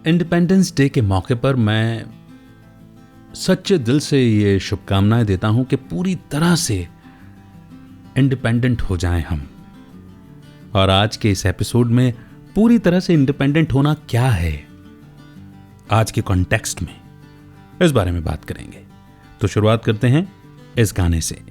Independence day के मौके पर मैं सच्चे दिल से ये शुभकामनाएं देता हूं कि पूरी तरह से इंडिपेंडेंट हो जाएं हम। और आज के इस एपिसोड में पूरी तरह से इंडिपेंडेंट होना क्या है, आज के कॉन्टेक्स्ट में इस बारे में बात करेंगे। तो शुरुआत करते हैं इस गाने से।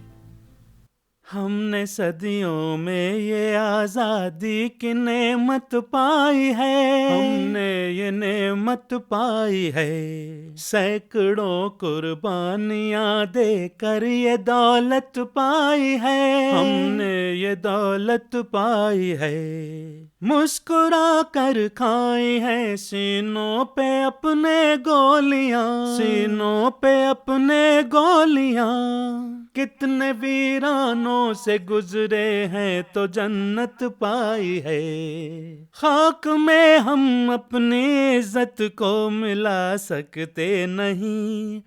हमने सदियों में ये आजादी की नेमत पाई है, हमने ये नेमत पाई है। सैकड़ों कुर्बानियां देकर ये दौलत पाई है, हमने ये दौलत पाई है। मुस्कुरा कर खाई है सीनों पे अपने गोलियां, सीनों पे अपने गोलियां। कितने वीरानों से गुजरे हैं तो जन्नत पाई है। खाक में हम अपनी इज्जत को मिला सकते नहीं,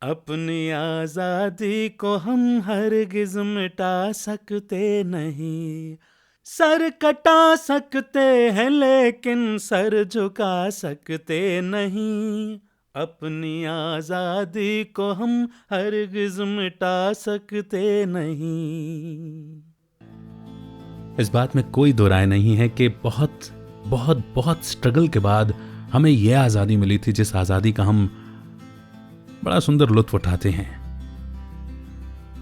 अपनी आजादी को हम हरगिज मिटा सकते नहीं। सर कटा सकते हैं लेकिन सर झुका सकते नहीं, अपनी आजादी को हम हरगिज मिटा सकते नहीं। इस बात में कोई दो राय नहीं है कि बहुत बहुत बहुत स्ट्रगल के बाद हमें यह आजादी मिली थी, जिस आजादी का हम बड़ा सुंदर लुत्फ उठाते हैं,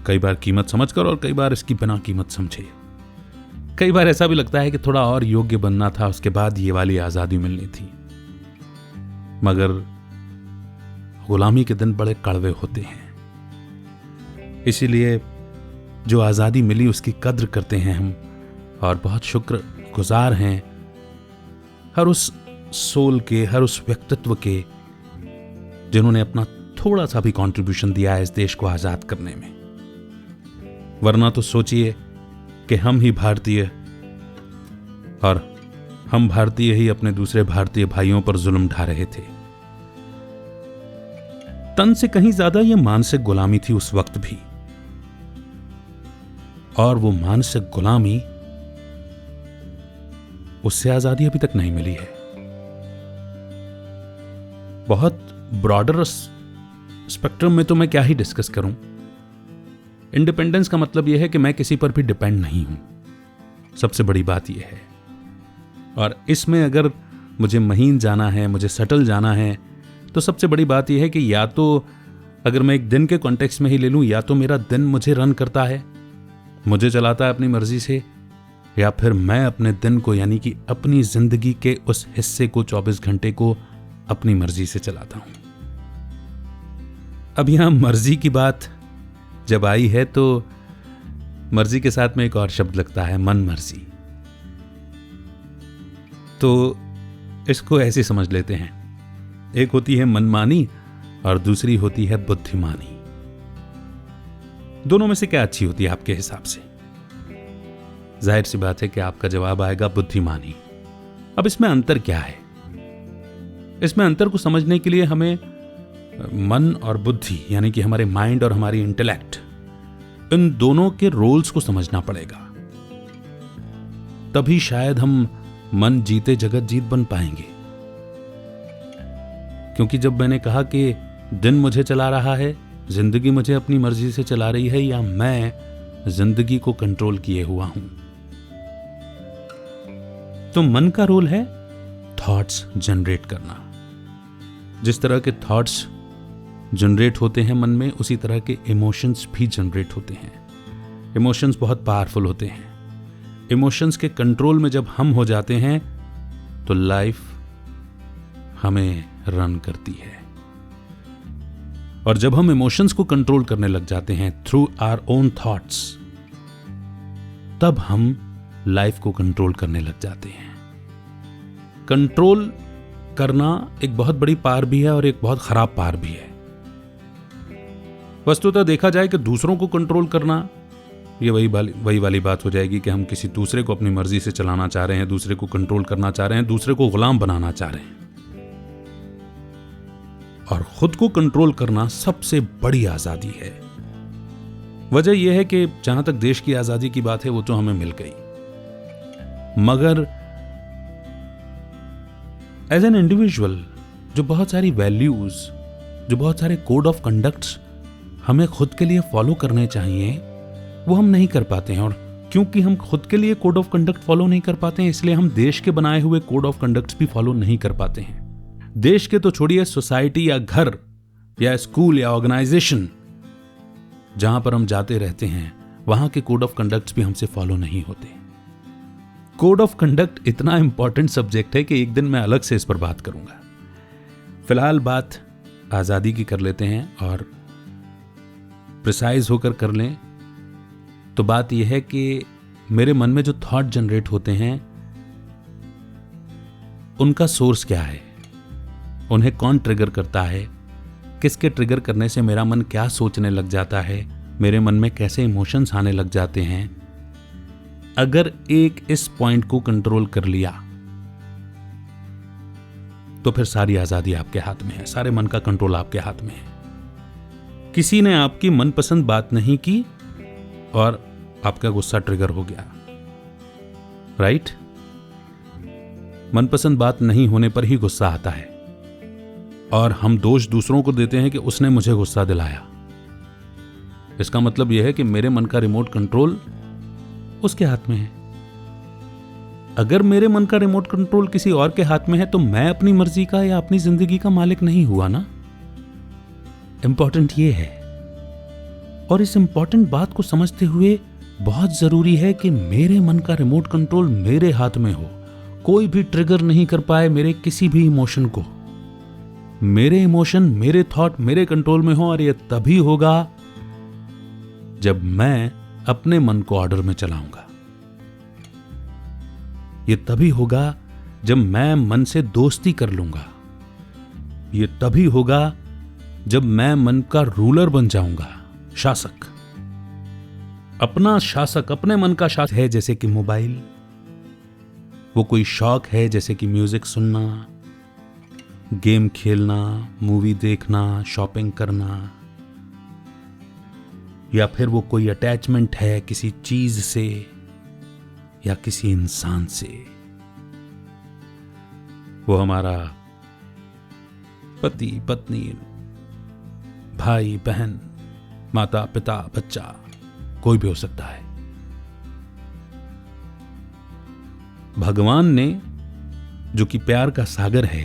कई बार कीमत समझकर और कई बार इसकी बिना कीमत समझे। कई बार ऐसा भी लगता है कि थोड़ा और योग्य बनना था, उसके बाद ये वाली आजादी मिलनी थी। मगर गुलामी के दिन बड़े कड़वे होते हैं, इसीलिए जो आजादी मिली उसकी कद्र करते हैं हम, और बहुत शुक्रगुजार हैं हर उस सोल के, हर उस व्यक्तित्व के जिन्होंने अपना थोड़ा सा भी कंट्रीब्यूशन दिया है इस देश को आजाद करने में। वरना तो सोचिए कि हम ही भारतीय, और हम भारतीय ही अपने दूसरे भारतीय भाइयों पर जुल्म ढा रहे थे। तन से कहीं ज्यादा यह मानसिक गुलामी थी उस वक्त भी, और वो मानसिक गुलामी, उससे आजादी अभी तक नहीं मिली है। बहुत ब्रॉडर स्पेक्ट्रम में तो मैं क्या ही डिस्कस करूं। इंडिपेंडेंस का मतलब यह है कि मैं किसी पर भी डिपेंड नहीं हूं, सबसे बड़ी बात यह है। और इसमें अगर मुझे महीन जाना है, मुझे सटल जाना है, तो सबसे बड़ी बात यह है कि या तो अगर मैं एक दिन के कॉन्टेक्स्ट में ही ले लूं, या तो मेरा दिन मुझे रन करता है, मुझे चलाता है अपनी मर्जी से, या फिर मैं अपने दिन को, यानी कि अपनी जिंदगी के उस हिस्से को, 24 घंटे को अपनी मर्जी से चलाता हूं। अब यहां मर्जी की बात जब आई है तो मर्जी के साथ में एक और शब्द लगता है, मन मर्जी। तो इसको ऐसे समझ लेते हैं, एक होती है मनमानी और दूसरी होती है बुद्धिमानी। दोनों में से क्या अच्छी होती है आपके हिसाब से? जाहिर सी बात है कि आपका जवाब आएगा बुद्धिमानी। अब इसमें अंतर क्या है? इसमें अंतर को समझने के लिए हमें मन और बुद्धि, यानी कि हमारे माइंड और हमारी इंटेलेक्ट, इन दोनों के रोल्स को समझना पड़ेगा। तभी शायद हम मन जीते जगत जीत बन पाएंगे। क्योंकि जब मैंने कहा कि दिन मुझे चला रहा है, जिंदगी मुझे अपनी मर्जी से चला रही है, या मैं जिंदगी को कंट्रोल किए हुआ हूं, तो मन का रोल है थॉट्स जनरेट करना। जिस तरह के थॉट्स जनरेट होते हैं मन में, उसी तरह के इमोशंस भी जनरेट होते हैं। इमोशंस बहुत पावरफुल होते हैं। इमोशंस के कंट्रोल में जब हम हो जाते हैं तो लाइफ हमें रन करती है। और जब हम इमोशंस को कंट्रोल करने लग जाते हैं थ्रू आवर ओन थॉट्स, तब हम लाइफ को कंट्रोल करने लग जाते हैं। कंट्रोल करना एक बहुत बड़ी पावर भी है और एक बहुत खराब पावर भी है। वस्तुतः देखा जाए कि दूसरों को कंट्रोल करना, ये वही वाली बात हो जाएगी कि हम किसी दूसरे को अपनी मर्जी से चलाना चाह रहे हैं, दूसरे को कंट्रोल करना चाह रहे हैं, दूसरे को गुलाम बनाना चाह रहे हैं। और खुद को कंट्रोल करना सबसे बड़ी आजादी है। वजह यह है कि जहां तक देश की आजादी की बात है वो तो हमें मिल गई, मगर एज एन इंडिविजुअल जो बहुत सारी वैल्यूज, जो बहुत सारे कोड ऑफ कंडक्ट्स हमें खुद के लिए फॉलो करने चाहिए, वो हम नहीं कर पाते हैं। और क्योंकि हम खुद के लिए कोड ऑफ कंडक्ट फॉलो नहीं कर पाते हैं, इसलिए हम देश के बनाए हुए कोड ऑफ कंडक्ट्स भी फॉलो नहीं कर पाते हैं। देश के तो छोड़िए, सोसाइटी या घर या स्कूल या ऑर्गेनाइजेशन जहां पर हम जाते रहते हैं, वहां के कोड ऑफ कंडक्ट्स भी हमसे फॉलो नहीं होते। कोड ऑफ कंडक्ट इतना इंपॉर्टेंट सब्जेक्ट है कि एक दिन मैं अलग से इस पर बात करूंगा। फिलहाल बात आजादी की कर लेते हैं, और प्रिसाइज होकर कर लें तो बात यह है कि मेरे मन में जो थॉट जनरेट होते हैं, उनका सोर्स क्या है, उन्हें कौन ट्रिगर करता है, किसके ट्रिगर करने से मेरा मन क्या सोचने लग जाता है, मेरे मन में कैसे इमोशंस आने लग जाते हैं। अगर एक इस पॉइंट को कंट्रोल कर लिया तो फिर सारी आजादी आपके हाथ में है, सारे मन का कंट्रोल आपके हाथ में है। किसी ने आपकी मनपसंद बात नहीं की और आपका गुस्सा ट्रिगर हो गया, राइट? मनपसंद बात नहीं होने पर ही गुस्सा आता है, और हम दोष दूसरों को देते हैं कि उसने मुझे गुस्सा दिलाया। इसका मतलब यह है कि मेरे मन का रिमोट कंट्रोल उसके हाथ में है। अगर मेरे मन का रिमोट कंट्रोल किसी और के हाथ में है, तो मैं अपनी मर्जी का या अपनी जिंदगी का मालिक नहीं हुआ ना। इंपॉर्टेंट ये है, और इस इंपॉर्टेंट बात को समझते हुए बहुत जरूरी है कि मेरे मन का रिमोट कंट्रोल मेरे हाथ में हो। कोई भी ट्रिगर नहीं कर पाए मेरे किसी भी इमोशन को। मेरे इमोशन, मेरे थॉट मेरे कंट्रोल में हो, और यह तभी होगा जब मैं अपने मन को ऑर्डर में चलाऊंगा। यह तभी होगा जब मैं मन से दोस्ती कर लूंगा। यह तभी होगा जब मैं मन का रूलर बन जाऊंगा, शासक। अपना शासक, अपने मन का शासक है जैसे कि मोबाइल, वो कोई शौक है जैसे कि म्यूजिक सुनना, गेम खेलना, मूवी देखना, शॉपिंग करना, या फिर वो कोई अटैचमेंट है किसी चीज से या किसी इंसान से। वो हमारा पति, पत्नी, भाई, बहन, माता, पिता, बच्चा, कोई भी हो सकता है। भगवान ने, जो कि प्यार का सागर है,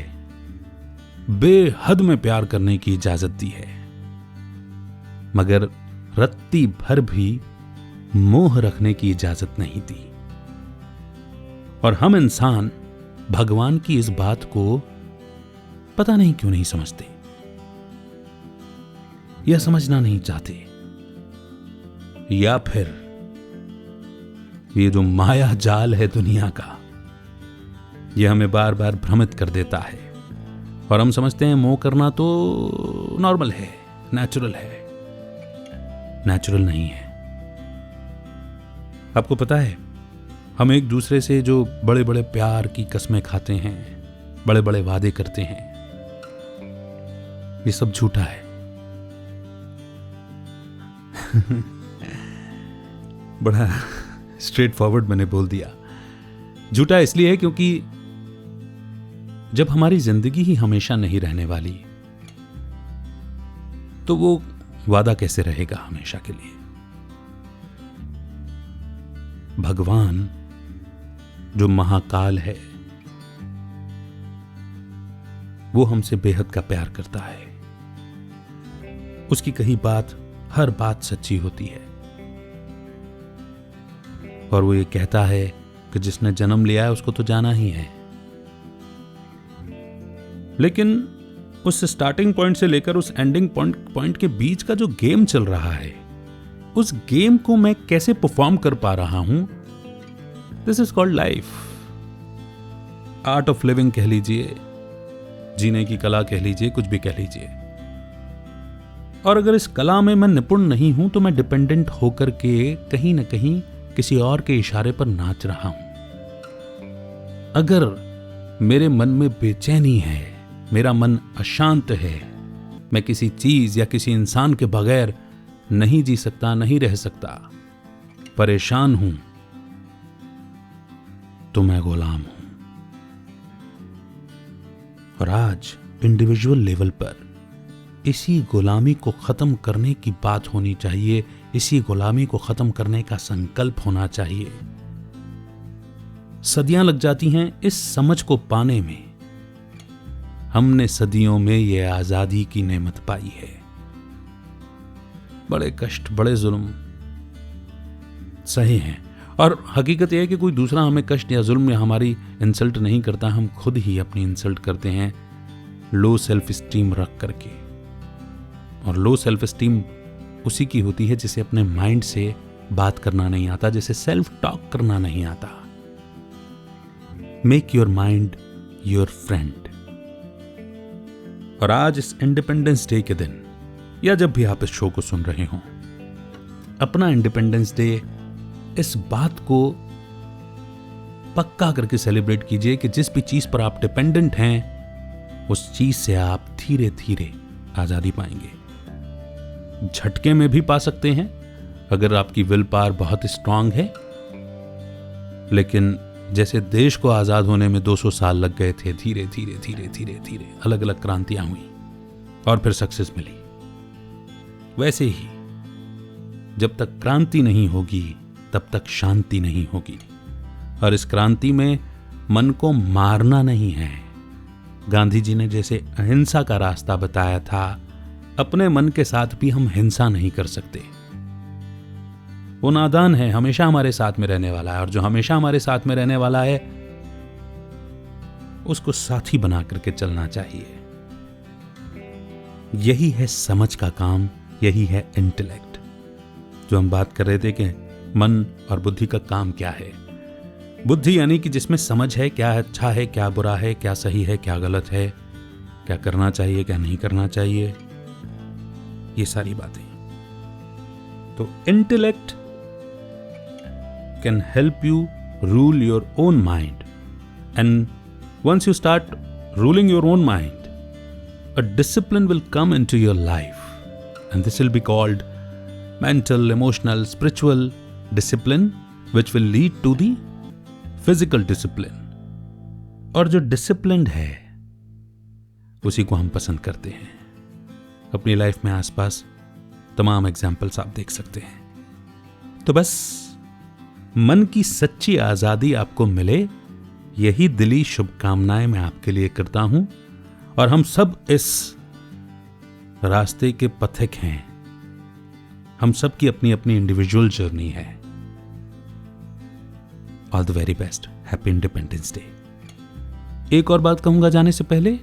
बेहद में प्यार करने की इजाजत दी है, मगर रत्ती भर भी मोह रखने की इजाजत नहीं दी। और हम इंसान भगवान की इस बात को पता नहीं क्यों नहीं समझते, या समझना नहीं चाहते, या फिर ये जो माया जाल है दुनिया का, यह हमें बार बार भ्रमित कर देता है, और हम समझते हैं मोह करना तो नॉर्मल है, नेचुरल है। नेचुरल नहीं है। आपको पता है, हम एक दूसरे से जो बड़े बड़े प्यार की कसमें खाते हैं, बड़े बड़े वादे करते हैं, ये सब झूठा है। बड़ा स्ट्रेट फॉरवर्ड मैंने बोल दिया। झूठा इसलिए है क्योंकि जब हमारी जिंदगी ही हमेशा नहीं रहने वाली, तो वो वादा कैसे रहेगा हमेशा के लिए। भगवान जो महाकाल है, वो हमसे बेहद का प्यार करता है। उसकी कही बात, हर बात सच्ची होती है, और वो ये कहता है कि जिसने जन्म लिया है उसको तो जाना ही है। लेकिन उस स्टार्टिंग पॉइंट से लेकर उस एंडिंग पॉइंट के बीच का जो गेम चल रहा है, उस गेम को मैं कैसे परफॉर्म कर पा रहा हूं, this is called life. Art of living कह लीजिए, जीने की कला कह लीजिए, कुछ भी कह लीजिए। और अगर इस कला में मैं निपुण नहीं हूं, तो मैं डिपेंडेंट होकर के कहीं ना कहीं किसी और के इशारे पर नाच रहा हूं। अगर मेरे मन में बेचैनी है, मेरा मन अशांत है, मैं किसी चीज या किसी इंसान के बगैर नहीं जी सकता, नहीं रह सकता, परेशान हूं, तो मैं गुलाम हूं। और आज इंडिविजुअल लेवल पर इसी गुलामी को खत्म करने की बात होनी चाहिए, इसी गुलामी को खत्म करने का संकल्प होना चाहिए। सदियां लग जाती हैं इस समझ को पाने में। हमने सदियों में ये आजादी की नेमत पाई है। बड़े कष्ट, बड़े जुल्म सही हैं, और हकीकत यह है कि कोई दूसरा हमें कष्ट या जुल्म या हमारी इंसल्ट नहीं करता, हम खुद ही अपनी इंसल्ट करते हैं लो सेल्फ स्टीम रख करके। और लो सेल्फ स्टीम उसी की होती है जिसे अपने माइंड से बात करना नहीं आता, जिसे सेल्फ टॉक करना नहीं आता। Make your mind your friend. और आज इस इंडिपेंडेंस डे के दिन, या जब भी आप इस शो को सुन रहे हो, अपना इंडिपेंडेंस डे इस बात को पक्का करके सेलिब्रेट कीजिए कि जिस भी चीज पर आप डिपेंडेंट हैं उस चीज से आप धीरे धीरे आजादी पाएंगे। झटके में भी पा सकते हैं अगर आपकी विल पावर बहुत स्ट्रांग है, लेकिन जैसे देश को आजाद होने में 200 साल लग गए थे, धीरे धीरे धीरे धीरे धीरे अलग अलग क्रांतियां हुई और फिर सक्सेस मिली, वैसे ही जब तक क्रांति नहीं होगी तब तक शांति नहीं होगी। और इस क्रांति में मन को मारना नहीं है। गांधी जी ने जैसे अहिंसा का रास्ता बताया था, अपने मन के साथ भी हम हिंसा नहीं कर सकते। वो नादान है, हमेशा हमारे साथ में रहने वाला है, और जो हमेशा हमारे साथ में रहने वाला है उसको साथी बना करके चलना चाहिए। यही है समझ का काम, यही है इंटेलेक्ट। जो हम बात कर रहे थे कि मन और बुद्धि का काम क्या है। बुद्धि यानी कि जिसमें समझ है, क्या अच्छा है, क्या बुरा है, क्या सही है, क्या गलत है, क्या करना चाहिए, क्या नहीं करना चाहिए, ये सारी बातें। तो intellect can help you rule your own mind, and once you start ruling your own mind, a discipline will come into your life, and this will be called mental, emotional, spiritual discipline, which will lead to the physical discipline. और जो disciplined है उसी को हम पसंद करते हैं। अपनी लाइफ में आसपास तमाम एग्जाम्पल्स आप देख सकते हैं। तो बस मन की सच्ची आजादी आपको मिले, यही दिली शुभकामनाएं मैं आपके लिए करता हूं। और हम सब इस रास्ते के पथिक हैं, हम सब की अपनी अपनी इंडिविजुअल जर्नी है। All the very best, happy independence day. एक और बात कहूंगा जाने से पहले,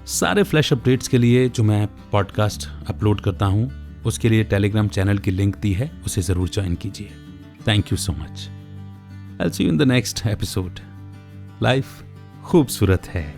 सारे फ्लैश अपडेट्स के लिए जो मैं पॉडकास्ट अपलोड करता हूं उसके लिए टेलीग्राम चैनल की लिंक दी है, उसे जरूर ज्वाइन कीजिए। Thank you so much. I will see you in the next episode. Life खूबसूरत है।